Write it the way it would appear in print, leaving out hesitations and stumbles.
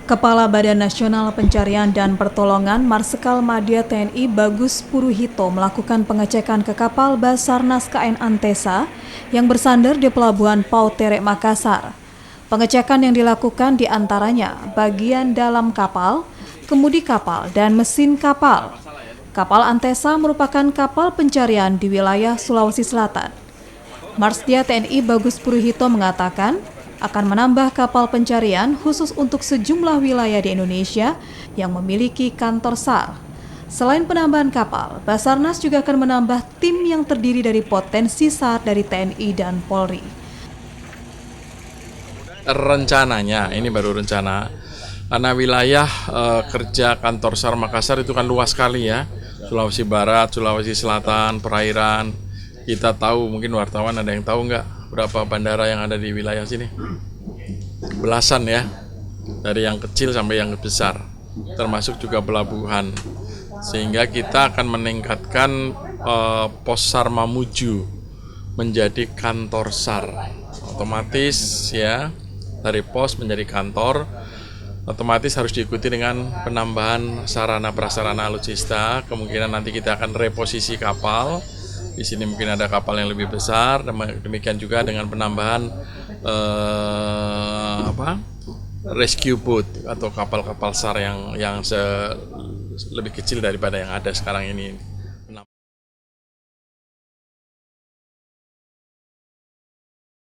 Kepala Badan Nasional Pencarian dan Pertolongan Marsikal Madya TNI Bagus Puruhito melakukan pengecekan ke kapal Basarnas KN Antesa yang bersandar di Pelabuhan Pautere, Makassar. Pengecekan yang dilakukan diantaranya bagian dalam kapal, kemudi kapal, dan mesin kapal. Kapal Antesa merupakan kapal pencarian di wilayah Sulawesi Selatan. Marsdia TNI Bagus Puruhito mengatakan akan menambah kapal pencarian khusus untuk sejumlah wilayah di Indonesia yang memiliki kantor SAR. Selain penambahan kapal, Basarnas juga akan menambah tim yang terdiri dari potensi SAR dari TNI dan Polri. Rencananya, ini baru rencana, karena wilayah kerja kantor SAR Makassar itu kan luas sekali ya, Sulawesi Barat, Sulawesi Selatan, perairan. Kita tahu, mungkin wartawan ada yang tahu nggak berapa bandara yang ada di wilayah sini? Belasan ya, dari yang kecil sampai yang besar, termasuk juga pelabuhan. Sehingga kita akan meningkatkan pos SAR Mamuju menjadi kantor SAR. Otomatis ya, dari pos menjadi kantor, otomatis harus diikuti dengan penambahan sarana prasarana alutsista. Kemungkinan nanti kita akan reposisi kapal. Di sini mungkin ada kapal yang lebih besar. Demikian juga dengan penambahan rescue boat atau kapal-kapal SAR yang lebih kecil daripada yang ada sekarang ini.